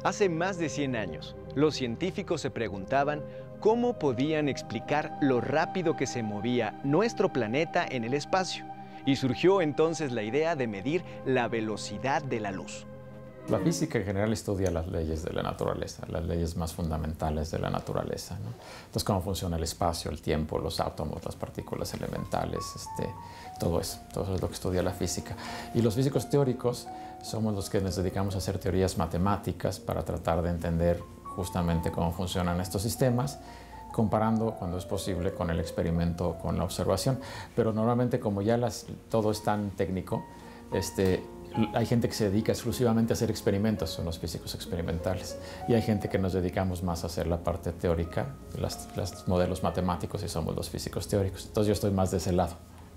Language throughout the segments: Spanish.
Hace más de 100 años, los científicos se preguntaban cómo podían explicar lo rápido que se movía nuestro planeta en el espacio. Y surgió entonces la idea de medir la velocidad de la luz. La física en general estudia las leyes de la naturaleza, las leyes más fundamentales de la naturaleza, ¿no? Entonces, cómo funciona el espacio, el tiempo, los átomos, las partículas elementales, todo eso es lo que estudia la física. Y los físicos teóricos somos los que nos dedicamos a hacer teorías matemáticas para tratar de entender justamente cómo funcionan estos sistemas, comparando, cuando es posible, con el experimento, con la observación. Pero normalmente, como ya todo es tan técnico, hay gente que se dedica exclusivamente a hacer experimentos, son los físicos experimentales. Y hay gente que nos dedicamos más a hacer la parte teórica, los modelos matemáticos, y somos los físicos teóricos. Entonces yo estoy más de ese lado,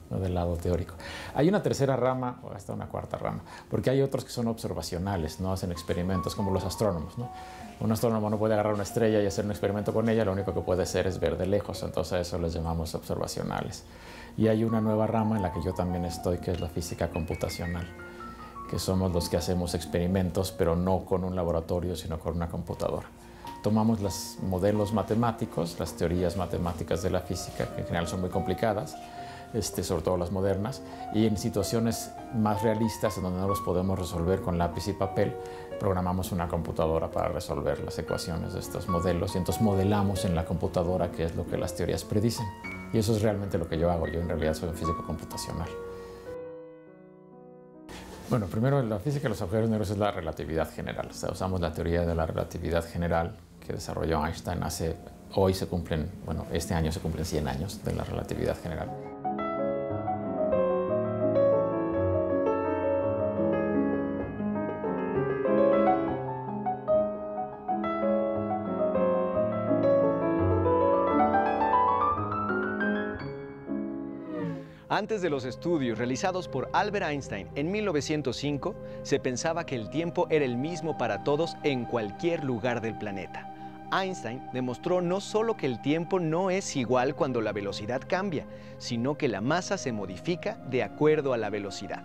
no del lado teórico. Hay una tercera rama, o hasta una cuarta rama, porque hay otros que son observacionales, no hacen experimentos, como los astrónomos, ¿no? Un astrónomo no puede agarrar una estrella y hacer un experimento con ella, lo único que puede hacer es ver de lejos, entonces a eso les llamamos observacionales. Y hay una nueva rama en la que yo también estoy, que es la física computacional, que somos los que hacemos experimentos, pero no con un laboratorio, sino con una computadora. Tomamos los modelos matemáticos, las teorías matemáticas de la física, que en general son muy complicadas, sobre todo las modernas, y en situaciones más realistas, en donde no los podemos resolver con lápiz y papel, programamos una computadora para resolver las ecuaciones de estos modelos, y entonces modelamos en la computadora qué es lo que las teorías predicen. Y eso es realmente lo que yo hago. Yo en realidad soy un físico computacional. Bueno, primero, la física de los agujeros negros es la relatividad general. O sea, usamos la teoría de la relatividad general que desarrolló Einstein este año se cumplen 100 años de la relatividad general. Antes de los estudios realizados por Albert Einstein en 1905, se pensaba que el tiempo era el mismo para todos en cualquier lugar del planeta. Einstein demostró no solo que el tiempo no es igual cuando la velocidad cambia, sino que la masa se modifica de acuerdo a la velocidad.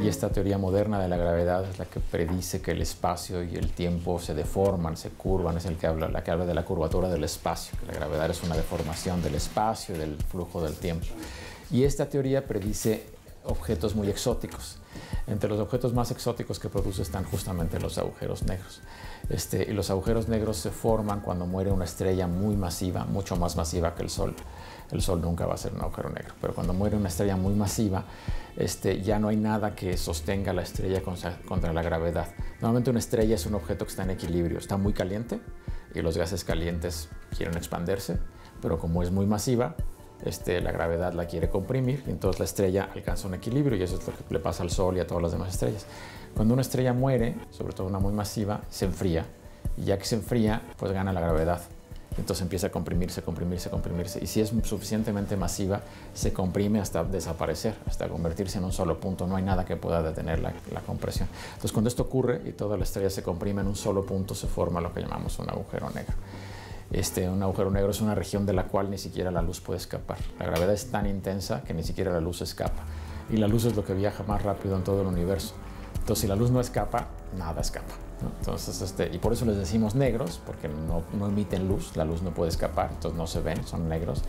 Y esta teoría moderna de la gravedad es la que predice que el espacio y el tiempo se deforman, se curvan, es la que habla de la curvatura del espacio, que la gravedad es una deformación del espacio y del flujo del tiempo. Y esta teoría predice objetos muy exóticos. Entre los objetos más exóticos que produce están justamente los agujeros negros. Y los agujeros negros se forman cuando muere una estrella muy masiva, mucho más masiva que el Sol. El Sol nunca va a ser un agujero negro, pero cuando muere una estrella muy masiva, ya no hay nada que sostenga la estrella contra la gravedad. Normalmente una estrella es un objeto que está en equilibrio, está muy caliente y los gases calientes quieren expandirse, pero como es muy masiva, la gravedad la quiere comprimir, y entonces la estrella alcanza un equilibrio, y eso es lo que le pasa al Sol y a todas las demás estrellas. Cuando una estrella muere, sobre todo una muy masiva, se enfría, y ya que se enfría, pues gana la gravedad. Entonces empieza a comprimirse, comprimirse, comprimirse, y si es suficientemente masiva, se comprime hasta desaparecer, hasta convertirse en un solo punto. No hay nada que pueda detener la compresión. Entonces, cuando esto ocurre y toda la estrella se comprime en un solo punto, se forma lo que llamamos un agujero negro. Un agujero negro es una región de la cual ni siquiera la luz puede escapar. La gravedad es tan intensa que ni siquiera la luz escapa. Y la luz es lo que viaja más rápido en todo el universo. Entonces, si la luz no escapa, nada escapa, ¿no? Entonces, y por eso les decimos negros, porque no emiten luz, la luz no puede escapar, entonces no se ven, son negros.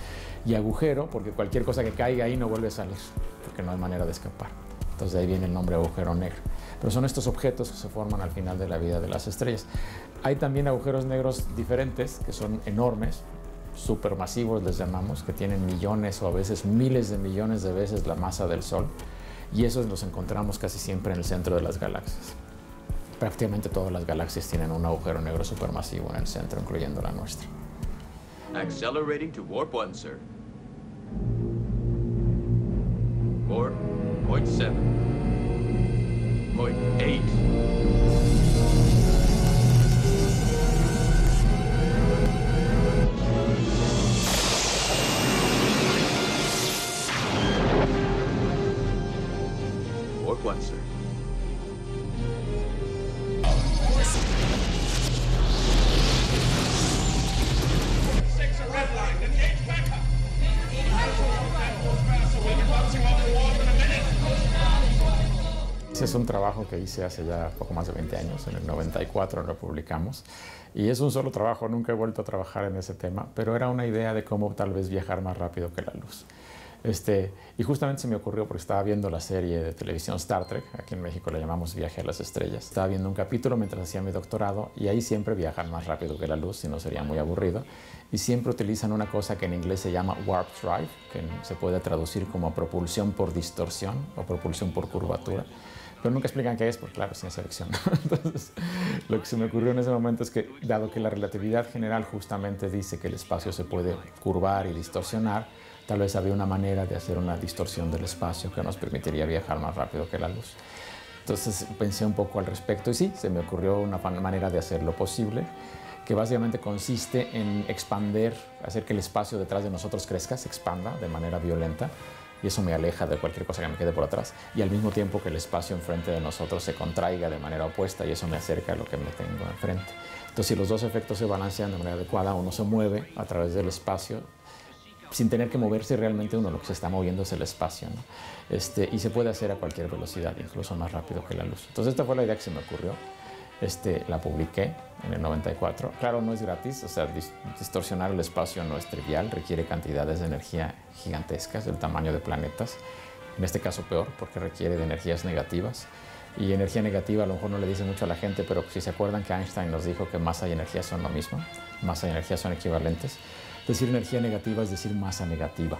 Y agujero, porque cualquier cosa que caiga ahí no vuelve a salir, porque no hay manera de escapar. Entonces, de ahí viene el nombre agujero negro. Pero son estos objetos que se forman al final de la vida de las estrellas. Hay también agujeros negros diferentes, que son enormes, supermasivos les llamamos, que tienen millones o a veces miles de millones de veces la masa del Sol, y esos los encontramos casi siempre en el centro de las galaxias. Prácticamente todas las galaxias tienen un agujero negro supermasivo en el centro, incluyendo la nuestra. Accelerating to warp 1, sir. 4.7. 0.8. Warp 1, sir. Es un trabajo que hice hace ya poco más de 20 años, en el 94 lo publicamos. Y es un solo trabajo, nunca he vuelto a trabajar en ese tema, pero era una idea de cómo tal vez viajar más rápido que la luz. Y justamente se me ocurrió porque estaba viendo la serie de televisión Star Trek, aquí en México la llamamos Viaje a las Estrellas. Estaba viendo un capítulo mientras hacía mi doctorado y ahí siempre viajan más rápido que la luz, si no sería muy aburrido. Y siempre utilizan una cosa que en inglés se llama warp drive, que se puede traducir como propulsión por distorsión o propulsión por curvatura. Pero nunca explican qué es, porque claro, es ciencia ficción. Entonces, lo que se me ocurrió en ese momento es que, dado que la relatividad general justamente dice que el espacio se puede curvar y distorsionar, tal vez había una manera de hacer una distorsión del espacio que nos permitiría viajar más rápido que la luz. Entonces pensé un poco al respecto y sí, se me ocurrió una manera de hacerlo posible, que básicamente consiste en expander, hacer que el espacio detrás de nosotros crezca, se expanda de manera violenta, y eso me aleja de cualquier cosa que me quede por atrás, y al mismo tiempo que el espacio enfrente de nosotros se contraiga de manera opuesta, y eso me acerca a lo que me tengo enfrente. Entonces, si los dos efectos se balancean de manera adecuada, uno se mueve a través del espacio, sin tener que moverse realmente uno, lo que se está moviendo es el espacio, ¿no? Y se puede hacer a cualquier velocidad, incluso más rápido que la luz. Entonces, esta fue la idea que se me ocurrió. La publiqué en el 94. Claro, no es gratis, o sea, distorsionar el espacio no es trivial, requiere cantidades de energía gigantescas, del tamaño de planetas. En este caso peor, porque requiere de energías negativas. Y energía negativa a lo mejor no le dice mucho a la gente, pero si se acuerdan que Einstein nos dijo que masa y energía son lo mismo, masa y energía son equivalentes. Decir energía negativa es decir masa negativa.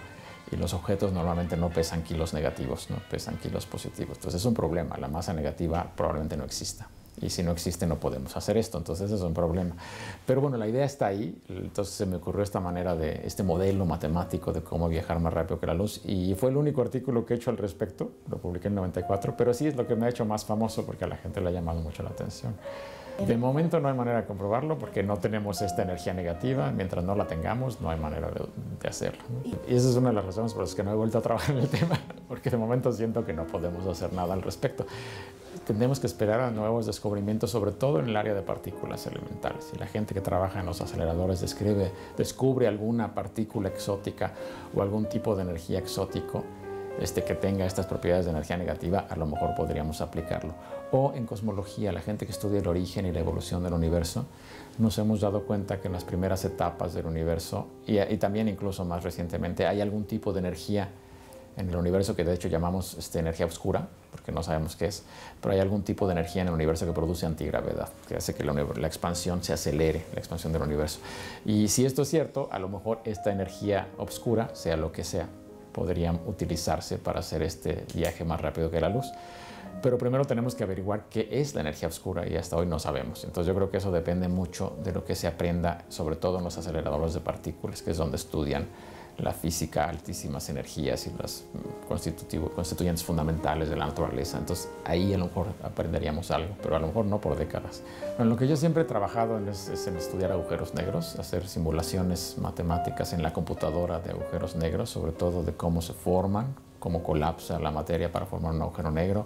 Y los objetos normalmente no pesan kilos negativos, no pesan kilos positivos. Entonces es un problema, la masa negativa probablemente no exista. Y si no existe no podemos hacer esto, entonces es un problema. Pero bueno, la idea está ahí, entonces se me ocurrió esta manera este modelo matemático de cómo viajar más rápido que la luz, y fue el único artículo que he hecho al respecto, lo publiqué en el 94, pero sí es lo que me ha hecho más famoso porque a la gente le ha llamado mucho la atención. De momento no hay manera de comprobarlo porque no tenemos esta energía negativa, mientras no la tengamos no hay manera de hacerlo, ¿no? Y esa es una de las razones por las que no he vuelto a trabajar en el tema, porque de momento siento que no podemos hacer nada al respecto. Tendremos que esperar a nuevos descubrimientos, sobre todo en el área de partículas elementales. Si la gente que trabaja en los aceleradores descubre alguna partícula exótica o algún tipo de energía exótico que tenga estas propiedades de energía negativa, a lo mejor podríamos aplicarlo. O en cosmología, la gente que estudia el origen y la evolución del universo, nos hemos dado cuenta que en las primeras etapas del universo, y también incluso más recientemente, hay algún tipo de energía en el universo que de hecho llamamos energía oscura, porque no sabemos qué es, pero hay algún tipo de energía en el universo que produce antigravedad, que hace que la expansión se acelere, la expansión del universo. Y si esto es cierto, a lo mejor esta energía oscura, sea lo que sea, podrían utilizarse para hacer este viaje más rápido que la luz. Pero primero tenemos que averiguar qué es la energía oscura y hasta hoy no sabemos. Entonces yo creo que eso depende mucho de lo que se aprenda, sobre todo en los aceleradores de partículas, que es donde estudian la física, altísimas energías y las constituyentes fundamentales de la naturaleza. Entonces ahí a lo mejor aprenderíamos algo, pero a lo mejor no por décadas. Bueno, lo que yo siempre he trabajado es en estudiar agujeros negros, hacer simulaciones matemáticas en la computadora de agujeros negros, sobre todo de cómo se forman, cómo colapsa la materia para formar un agujero negro,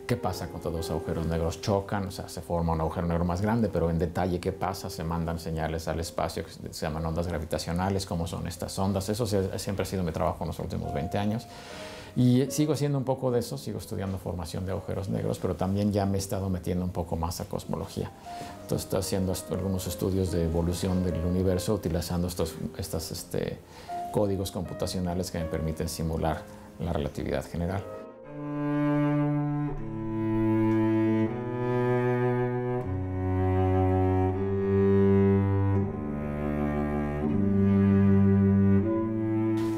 qué pasa cuando dos agujeros negros chocan, o sea, se forma un agujero negro más grande, pero en detalle qué pasa, se mandan señales al espacio que se llaman ondas gravitacionales, cómo son estas ondas. Eso siempre ha sido mi trabajo en los últimos 20 años. Y sigo haciendo un poco de eso, sigo estudiando formación de agujeros negros, pero también ya me he estado metiendo un poco más a cosmología. Entonces estoy haciendo algunos estudios de evolución del universo utilizando estos códigos computacionales que me permiten simular la relatividad general.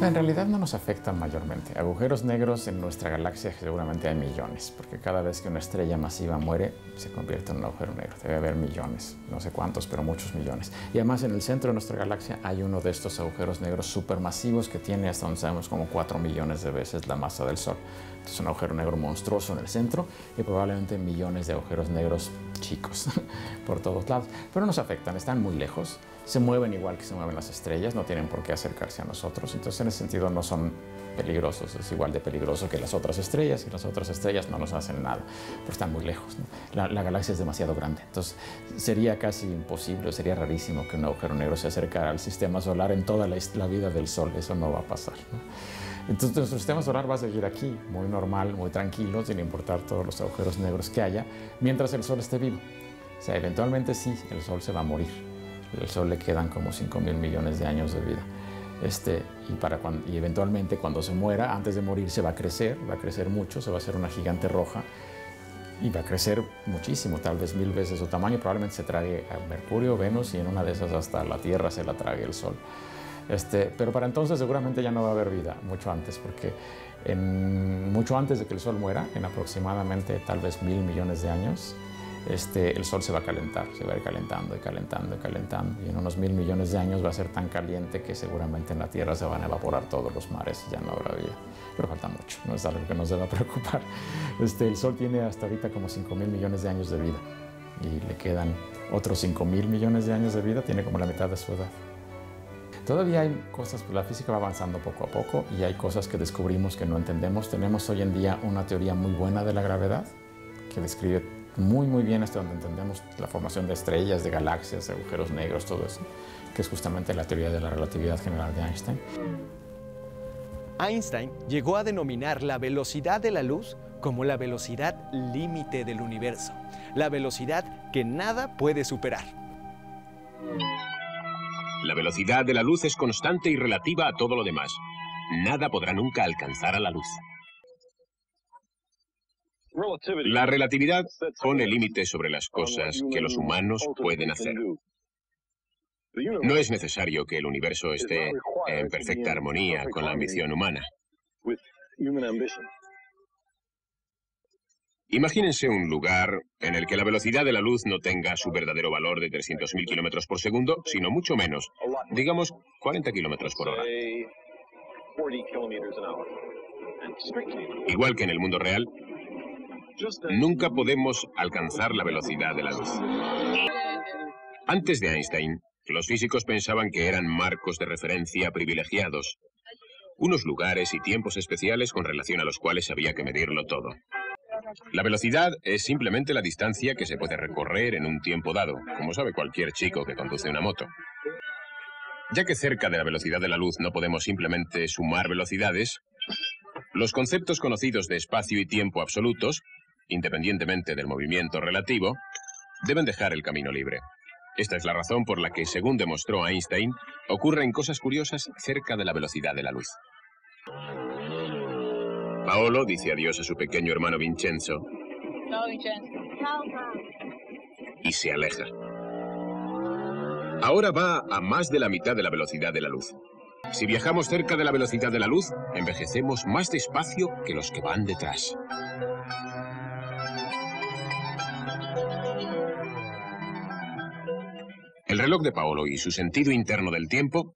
En realidad no nos afectan mayormente. Agujeros negros en nuestra galaxia seguramente hay millones, porque cada vez que una estrella masiva muere, se convierte en un agujero negro. Debe haber millones, no sé cuántos, pero muchos millones. Y además en el centro de nuestra galaxia hay uno de estos agujeros negros supermasivos que tiene, hasta donde sabemos, como 4 millones de veces la masa del Sol. Entonces un agujero negro monstruoso en el centro y probablemente millones de agujeros negros chicos por todos lados. Pero nos afectan, están muy lejos. Se mueven igual que se mueven las estrellas, no tienen por qué acercarse a nosotros. Entonces, en ese sentido, no son peligrosos. Es igual de peligroso que las otras estrellas, y las otras estrellas no nos hacen nada, pero están muy lejos, ¿no? La galaxia es demasiado grande. Entonces, sería casi imposible, sería rarísimo que un agujero negro se acercara al sistema solar en toda la vida del Sol. Eso no va a pasar, ¿no? Entonces nuestro sistema solar va a seguir aquí, muy normal, muy tranquilo, sin importar todos los agujeros negros que haya, mientras el Sol esté vivo. O sea, eventualmente sí, el Sol se va a morir. El Sol le quedan como 5.000 millones de años de vida. Y eventualmente cuando se muera, antes de morirse va a crecer mucho, se va a hacer una gigante roja y va a crecer muchísimo, tal vez 1000 veces su tamaño, probablemente se trague a Mercurio, Venus y en una de esas hasta la Tierra se la trague el Sol. Pero para entonces seguramente ya no va a haber vida, mucho antes, porque mucho antes de que el Sol muera, en aproximadamente tal vez 1000 millones de años, el Sol se va a calentar, se va a ir calentando y calentando y calentando, y en unos 1000 millones de años va a ser tan caliente que seguramente en la Tierra se van a evaporar todos los mares y ya no habrá vida. Pero falta mucho, no es algo que nos deba preocupar. El Sol tiene hasta ahorita como 5.000 millones de años de vida y le quedan otros 5.000 millones de años de vida, tiene como la mitad de su edad. Todavía hay cosas, pues la física va avanzando poco a poco y hay cosas que descubrimos que no entendemos. Tenemos hoy en día una teoría muy buena de la gravedad que describe muy bien hasta donde entendemos la formación de estrellas, de galaxias, de agujeros negros, todo eso, que es justamente la teoría de la relatividad general de Einstein. Einstein llegó a denominar la velocidad de la luz como la velocidad límite del universo, la velocidad que nada puede superar. La velocidad de la luz es constante y relativa a todo lo demás. Nada podrá nunca alcanzar a la luz. La relatividad pone límites sobre las cosas que los humanos pueden hacer. No es necesario que el universo esté en perfecta armonía con la ambición humana. Imagínense un lugar en el que la velocidad de la luz no tenga su verdadero valor de 300.000 kilómetros por segundo, sino mucho menos, digamos 40 kilómetros por hora. Igual que en el mundo real, nunca podemos alcanzar la velocidad de la luz. Antes de Einstein, los físicos pensaban que eran marcos de referencia privilegiados, unos lugares y tiempos especiales con relación a los cuales había que medirlo todo. La velocidad es simplemente la distancia que se puede recorrer en un tiempo dado, como sabe cualquier chico que conduce una moto. Ya que cerca de la velocidad de la luz no podemos simplemente sumar velocidades, los conceptos conocidos de espacio y tiempo absolutos, independientemente del movimiento relativo, deben dejar el camino libre. Esta es la razón por la que, según demostró Einstein, ocurren cosas curiosas cerca de la velocidad de la luz. Paolo dice adiós a su pequeño hermano Vincenzo. Chao, Vincenzo. Chao, papá. Y se aleja. Ahora va a más de la mitad de la velocidad de la luz. Si viajamos cerca de la velocidad de la luz, envejecemos más despacio que los que van detrás. El reloj de Paolo y su sentido interno del tiempo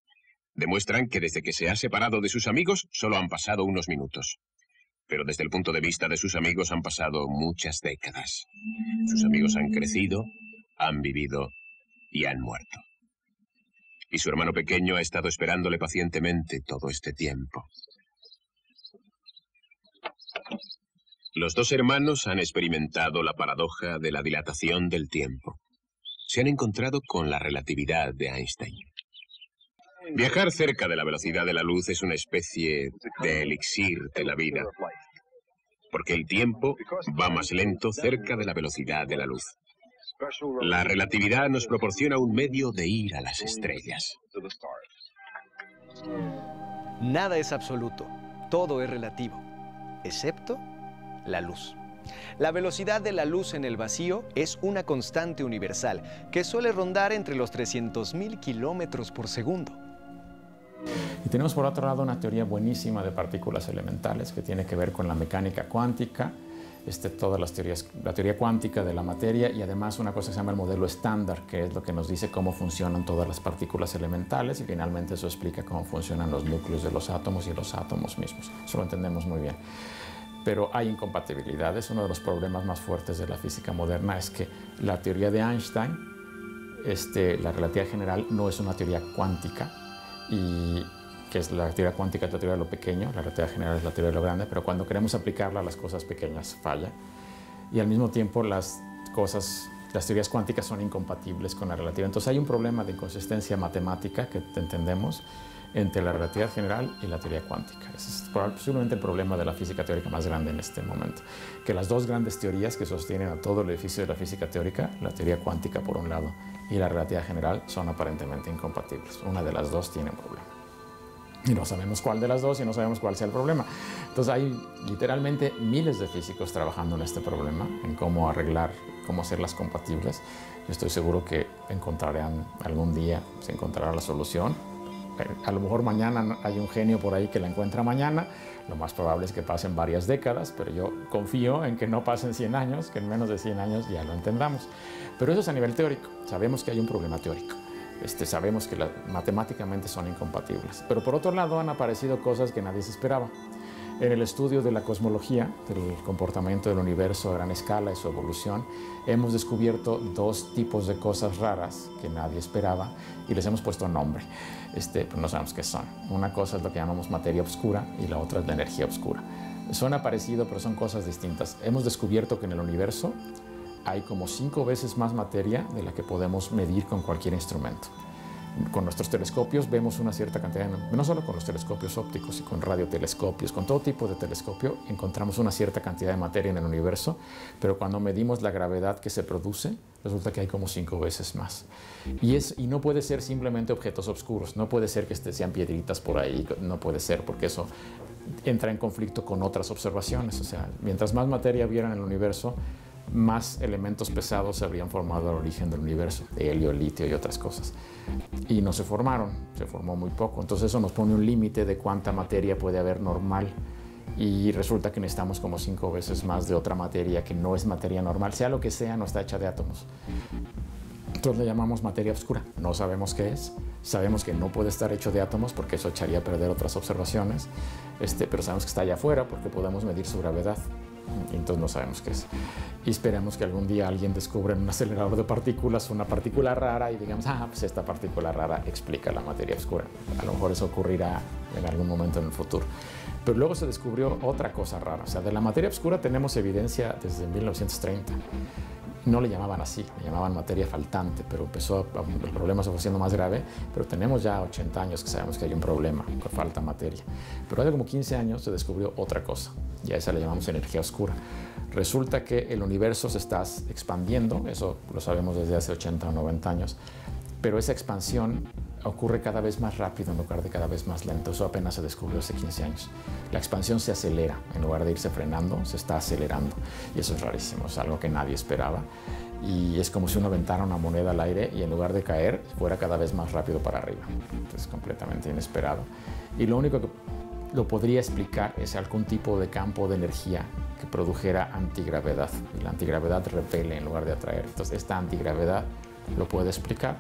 demuestran que desde que se ha separado de sus amigos solo han pasado unos minutos. Pero desde el punto de vista de sus amigos han pasado muchas décadas. Sus amigos han crecido, han vivido y han muerto. Y su hermano pequeño ha estado esperándole pacientemente todo este tiempo. Los dos hermanos han experimentado la paradoja de la dilatación del tiempo. Se han encontrado con la relatividad de Einstein. Viajar cerca de la velocidad de la luz es una especie de elixir de la vida, porque el tiempo va más lento cerca de la velocidad de la luz. La relatividad nos proporciona un medio de ir a las estrellas. Nada es absoluto, todo es relativo, excepto la luz. La velocidad de la luz en el vacío es una constante universal que suele rondar entre los 300.000 kilómetros por segundo. Y tenemos por otro lado una teoría buenísima de partículas elementales que tiene que ver con la mecánica cuántica, todas las teorías, la teoría cuántica de la materia y además una cosa que se llama el modelo estándar, que es lo que nos dice cómo funcionan todas las partículas elementales y finalmente eso explica cómo funcionan los núcleos de los átomos y los átomos mismos. Eso lo entendemos muy bien. Pero hay incompatibilidades. Uno de los problemas más fuertes de la física moderna es que la teoría de Einstein, la relatividad general, no es una teoría cuántica, y que es la teoría cuántica, es la teoría de lo pequeño, la relatividad general es la teoría de lo grande, pero cuando queremos aplicarla a las cosas pequeñas falla. Y al mismo tiempo las cosas las teorías cuánticas son incompatibles con la relatividad. Entonces hay un problema de inconsistencia matemática que entendemos entre la relatividad general y la teoría cuántica. Ese es posiblemente el problema de la física teórica más grande en este momento. Que las dos grandes teorías que sostienen a todo el edificio de la física teórica, la teoría cuántica por un lado y la relatividad general, son aparentemente incompatibles. Una de las dos tiene un problema. Y no sabemos cuál de las dos y no sabemos cuál sea el problema. Entonces hay literalmente miles de físicos trabajando en este problema, en cómo arreglar, cómo hacerlas compatibles. Yo estoy seguro que encontrarán algún día, se encontrará la solución. A lo mejor mañana hay un genio por ahí que la encuentra mañana. Lo más probable es que pasen varias décadas, pero yo confío en que no pasen 100 años, que en menos de 100 años ya lo entendamos. Pero eso es a nivel teórico. Sabemos que hay un problema teórico. Sabemos que matemáticamente son incompatibles. Pero por otro lado han aparecido cosas que nadie se esperaba. En el estudio de la cosmología, del comportamiento del universo a gran escala y su evolución, hemos descubierto dos tipos de cosas raras que nadie esperaba y les hemos puesto nombre. Pero no sabemos qué son. Una cosa es lo que llamamos materia oscura y la otra es la energía oscura. Suena parecido, pero son cosas distintas. Hemos descubierto que en el universo hay como 5 veces más materia de la que podemos medir con cualquier instrumento. Con nuestros telescopios vemos una cierta cantidad, no solo con los telescopios ópticos y con radiotelescopios, con todo tipo de telescopio encontramos una cierta cantidad de materia en el universo, pero cuando medimos la gravedad que se produce, resulta que hay como 5 veces más. Y no puede ser simplemente objetos oscuros, no puede ser que sean piedritas por ahí, no puede ser, porque eso entra en conflicto con otras observaciones. O sea, mientras más materia hubiera en el universo, más elementos pesados se habrían formado al origen del universo, helio, litio y otras cosas. Y no se formaron, se formó muy poco. Entonces eso nos pone un límite de cuánta materia puede haber normal. Y resulta que necesitamos como 5 veces más de otra materia que no es materia normal, sea lo que sea, no está hecha de átomos. Entonces le llamamos materia oscura. No sabemos qué es. Sabemos que no puede estar hecho de átomos porque eso echaría a perder otras observaciones. Pero sabemos que está allá afuera porque podemos medir su gravedad. Entonces no sabemos qué es. Y esperemos que algún día alguien descubra en un acelerador de partículas una partícula rara y digamos, pues esta partícula rara explica la materia oscura. A lo mejor eso ocurrirá en algún momento en el futuro. Pero luego se descubrió otra cosa rara. O sea, de la materia oscura tenemos evidencia desde 1930. No le llamaban así, le llamaban materia faltante, pero el problema se fue haciendo más grave, pero tenemos ya 80 años que sabemos que hay un problema, que falta materia. Pero hace como 15 años se descubrió otra cosa, y a esa le llamamos energía oscura. Resulta que el universo se está expandiendo, eso lo sabemos desde hace 80 o 90 años, pero esa expansión ocurre cada vez más rápido en lugar de cada vez más lento. Eso apenas se descubrió hace 15 años. La expansión se acelera, en lugar de irse frenando, se está acelerando. Y eso es rarísimo, es algo que nadie esperaba. Y es como si uno aventara una moneda al aire y en lugar de caer, fuera cada vez más rápido para arriba. Es completamente inesperado. Y lo único que lo podría explicar es algún tipo de campo de energía que produjera antigravedad. Y la antigravedad repele en lugar de atraer. Entonces, esta antigravedad lo puede explicar.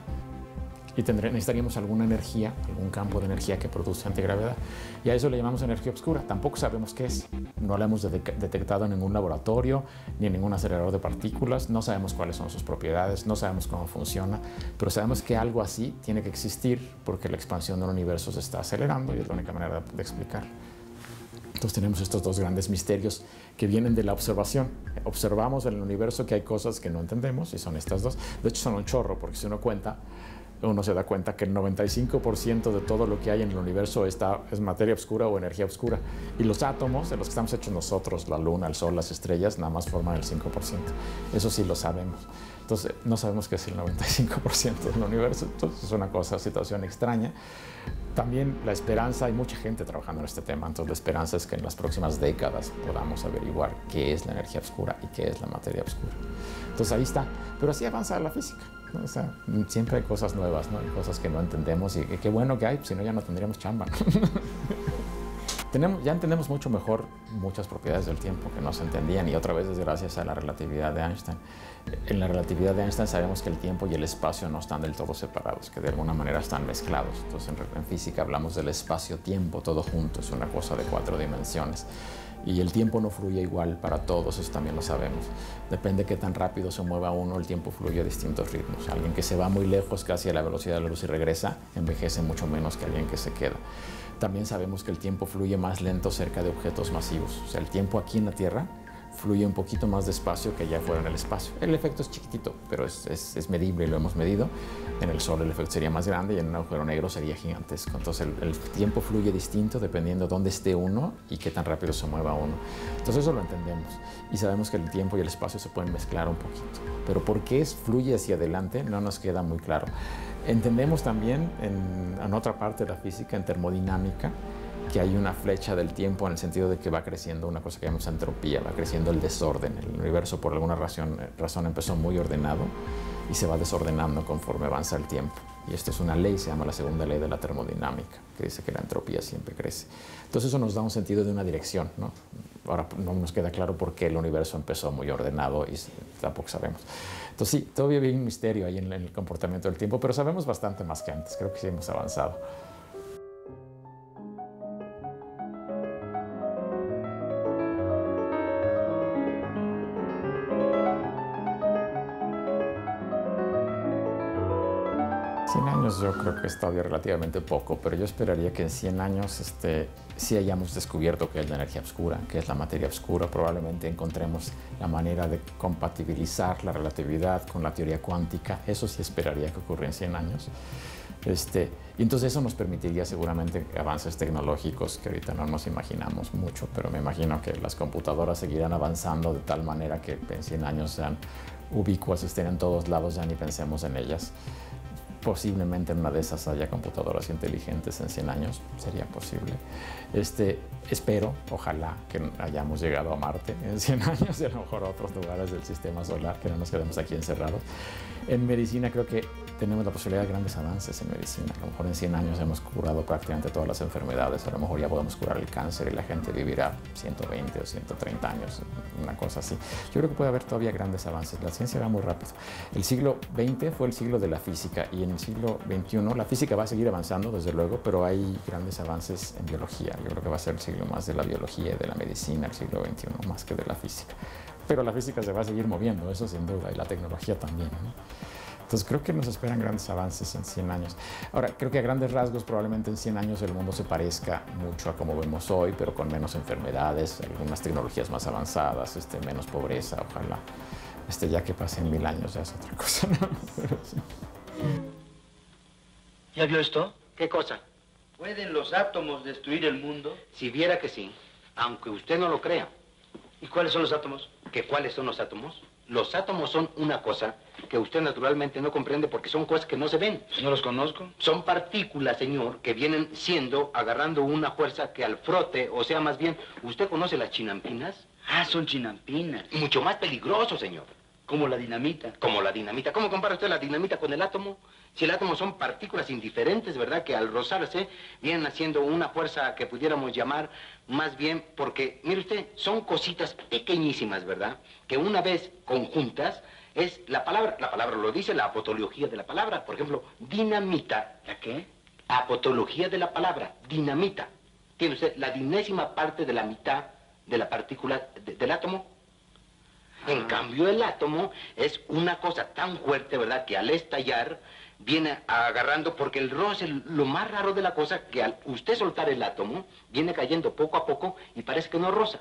Y necesitaríamos alguna energía, algún campo de energía que produce antigravedad. Y a eso le llamamos energía oscura. Tampoco sabemos qué es. No la hemos detectado en ningún laboratorio, ni en ningún acelerador de partículas. No sabemos cuáles son sus propiedades, no sabemos cómo funciona. Pero sabemos que algo así tiene que existir porque la expansión del universo se está acelerando y es la única manera de explicar. Entonces tenemos estos dos grandes misterios que vienen de la observación. Observamos en el universo que hay cosas que no entendemos y son estas dos. De hecho son un chorro porque si uno cuenta, uno se da cuenta que el 95% de todo lo que hay en el universo es materia oscura o energía oscura. Y los átomos, de los que estamos hechos nosotros, la luna, el sol, las estrellas, nada más forman el 5%. Eso sí lo sabemos. Entonces, no sabemos qué es el 95% del universo. Entonces, es una situación extraña. También la esperanza, hay mucha gente trabajando en este tema, entonces la esperanza es que en las próximas décadas podamos averiguar qué es la energía oscura y qué es la materia oscura. Entonces, ahí está. Pero así avanza la física, ¿no? O sea, siempre hay cosas nuevas, ¿no? Hay cosas que no entendemos y qué bueno que hay, si no ya no tendríamos chamba. Ya entendemos mucho mejor muchas propiedades del tiempo que no se entendían y otra vez es gracias a la relatividad de Einstein. En la relatividad de Einstein sabemos que el tiempo y el espacio no están del todo separados, que de alguna manera están mezclados. Entonces en física hablamos del espacio-tiempo todo junto, es una cosa de 4 dimensiones. Y el tiempo no fluye igual para todos, eso también lo sabemos. Depende de qué tan rápido se mueva uno, el tiempo fluye a distintos ritmos. Alguien que se va muy lejos, casi a la velocidad de la luz y regresa, envejece mucho menos que alguien que se queda. También sabemos que el tiempo fluye más lento cerca de objetos masivos. O sea, el tiempo aquí en la Tierra fluye un poquito más despacio que allá fuera en el espacio. El efecto es chiquitito, pero es medible y lo hemos medido. En el Sol el efecto sería más grande y en un agujero negro sería gigantesco. Entonces el tiempo fluye distinto dependiendo de dónde esté uno y qué tan rápido se mueva uno. Entonces eso lo entendemos y sabemos que el tiempo y el espacio se pueden mezclar un poquito. Pero por qué fluye hacia adelante no nos queda muy claro. Entendemos también en otra parte de la física, en termodinámica, que hay una flecha del tiempo en el sentido de que va creciendo una cosa que llamamos entropía, va creciendo el desorden. El universo por alguna razón empezó muy ordenado y se va desordenando conforme avanza el tiempo. Y esto es una ley, se llama la segunda ley de la termodinámica, que dice que la entropía siempre crece. Entonces eso nos da un sentido de una dirección, ¿no? Ahora no nos queda claro por qué el universo empezó muy ordenado y tampoco sabemos. Entonces sí, todavía hay un misterio ahí en el comportamiento del tiempo, pero sabemos bastante más que antes, creo que sí hemos avanzado. 100 años yo creo que es todavía relativamente poco, pero yo esperaría que en 100 años sí hayamos descubierto qué es la energía oscura, qué es la materia oscura. Probablemente encontremos la manera de compatibilizar la relatividad con la teoría cuántica. Eso sí esperaría que ocurra en 100 años. Y entonces eso nos permitiría seguramente avances tecnológicos que ahorita no nos imaginamos mucho, pero me imagino que las computadoras seguirán avanzando de tal manera que en 100 años sean ubicuas, estén en todos lados, ya ni pensemos en ellas. Posiblemente en una de esas haya computadoras inteligentes en 100 años, sería posible. Espero, ojalá, que hayamos llegado a Marte en 100 años y a lo mejor a otros lugares del sistema solar, que no nos quedemos aquí encerrados. En medicina creo que tenemos la posibilidad de grandes avances en medicina. A lo mejor en 100 años hemos curado prácticamente todas las enfermedades, a lo mejor ya podemos curar el cáncer y la gente vivirá 120 o 130 años, una cosa así. Yo creo que puede haber todavía grandes avances. La ciencia va muy rápido. El siglo XX fue el siglo de la física y en el siglo XXI la física va a seguir avanzando, desde luego, pero hay grandes avances en biología. Yo creo que va a ser el siglo más de la biología y de la medicina, el siglo XXI, más que de la física. Pero la física se va a seguir moviendo, eso sin duda, y la tecnología también, ¿no? Entonces creo que nos esperan grandes avances en 100 años. Ahora, creo que a grandes rasgos probablemente en 100 años el mundo se parezca mucho a como vemos hoy, pero con menos enfermedades, algunas tecnologías más avanzadas, menos pobreza, ojalá. Ya que pasen 1000 años ya es otra cosa, ¿no? Pero sí. ¿Ya vio esto? ¿Qué cosa? ¿Pueden los átomos destruir el mundo? Si viera que sí, aunque usted no lo crea. ¿Y cuáles son los átomos? ¿Que cuáles son los átomos? Los átomos son una cosa que usted naturalmente no comprende porque son cosas que no se ven. ¿No los conozco? Son partículas, señor, que vienen agarrando una fuerza que al frote, o sea, más bien, ¿usted conoce las chinampinas? Ah, son chinampinas. Mucho más peligroso, señor. Como la dinamita. Como la dinamita. ¿Cómo compara usted la dinamita con el átomo? Si el átomo son partículas indiferentes, ¿verdad? Que al rozarse vienen haciendo una fuerza que pudiéramos llamar más bien porque, mire usted, son cositas pequeñísimas, ¿verdad? Que una vez conjuntas es la palabra lo dice, la apotología de la palabra. Por ejemplo, dinamita. ¿La qué? Apotología de la palabra, dinamita. Tiene usted la dinésima parte de la mitad de la partícula del átomo. En cambio, el átomo es una cosa tan fuerte, ¿verdad?, que al estallar viene agarrando, porque el roce, lo más raro de la cosa, que al usted soltar el átomo, viene cayendo poco a poco y parece que no roza.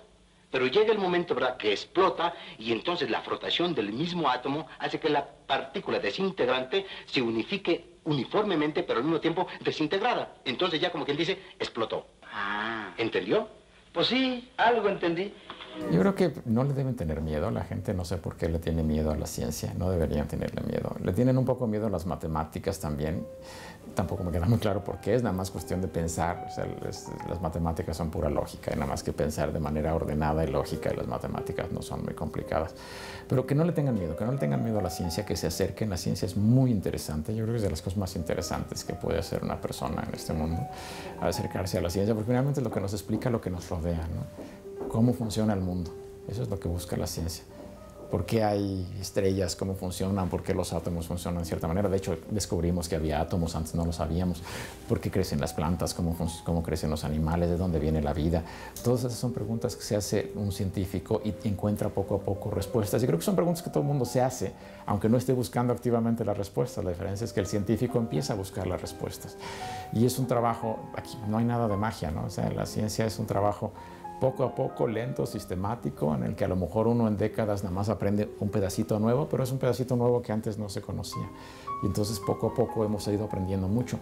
Pero llega el momento, ¿verdad?, que explota y entonces la frotación del mismo átomo hace que la partícula desintegrante se unifique uniformemente, pero al mismo tiempo desintegrada. Entonces ya como quien dice, explotó. Ah. ¿Entendió? Pues sí, algo entendí. Yo creo que no le deben tener miedo. La gente no sé por qué le tiene miedo a la ciencia. No deberían tenerle miedo. Le tienen un poco miedo a las matemáticas también. Tampoco me queda muy claro por qué. Es nada más cuestión de pensar. O sea, las matemáticas son pura lógica. Hay nada más que pensar de manera ordenada y lógica. Y las matemáticas no son muy complicadas. Pero que no le tengan miedo. Que no le tengan miedo a la ciencia. Que se acerquen. La ciencia es muy interesante. Yo creo que es de las cosas más interesantes que puede hacer una persona en este mundo. Acercarse a la ciencia. Porque finalmente es lo que nos explica lo que nos rodea, ¿no? Cómo funciona el mundo. Eso es lo que busca la ciencia. ¿Por qué hay estrellas? ¿Cómo funcionan? ¿Por qué los átomos funcionan de cierta manera? De hecho, descubrimos que había átomos, antes no lo sabíamos. ¿Por qué crecen las plantas? ¿Cómo crecen los animales? ¿De dónde viene la vida? Todas esas son preguntas que se hace un científico y encuentra poco a poco respuestas. Y creo que son preguntas que todo el mundo se hace, aunque no esté buscando activamente las respuestas. La diferencia es que el científico empieza a buscar las respuestas. Y es un trabajo, aquí no hay nada de magia, ¿no? O sea, la ciencia es un trabajo poco a poco, lento, sistemático, en el que a lo mejor uno en décadas nada más aprende un pedacito nuevo, pero es un pedacito nuevo que antes no se conocía. Y entonces poco a poco hemos ido aprendiendo mucho.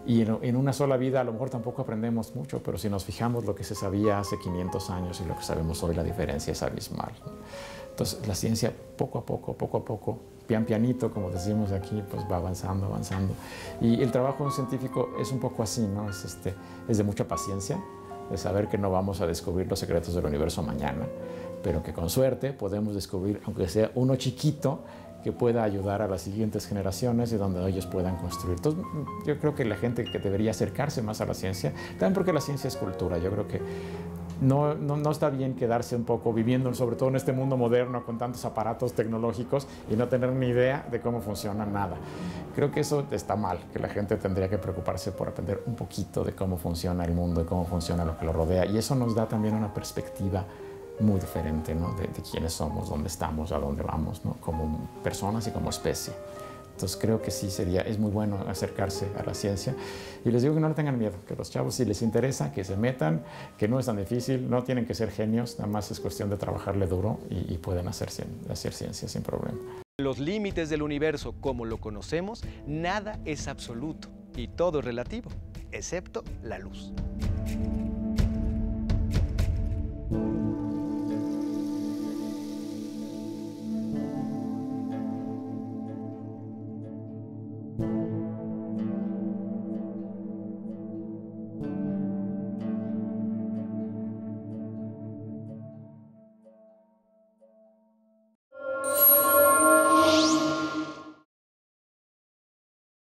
Y en una sola vida a lo mejor tampoco aprendemos mucho, pero si nos fijamos lo que se sabía hace 500 años y lo que sabemos hoy, la diferencia es abismal. Entonces la ciencia poco a poco, pian pianito, como decimos aquí, pues va avanzando, avanzando. Y el trabajo de un científico es un poco así, ¿no? Es de mucha paciencia, de saber que no vamos a descubrir los secretos del universo mañana, pero que con suerte podemos descubrir, aunque sea uno chiquito, que pueda ayudar a las siguientes generaciones y donde ellos puedan construir. Entonces, yo creo que la gente que debería acercarse más a la ciencia, también porque la ciencia es cultura, yo creo que no está bien quedarse un poco viviendo, sobre todo en este mundo moderno con tantos aparatos tecnológicos y no tener ni idea de cómo funciona nada. Creo que eso está mal, que la gente tendría que preocuparse por aprender un poquito de cómo funciona el mundo y cómo funciona lo que lo rodea. Y eso nos da también una perspectiva muy diferente, ¿no? de quiénes somos, dónde estamos, a dónde vamos, ¿no? Como personas y como especie. Entonces creo que sí es muy bueno acercarse a la ciencia. Y les digo que no le tengan miedo, que los chavos si les interesa, que se metan, que no es tan difícil, no tienen que ser genios, nada más es cuestión de trabajarle duro y pueden hacer ciencia sin problema. Los límites del universo como lo conocemos, nada es absoluto y todo es relativo, excepto la luz.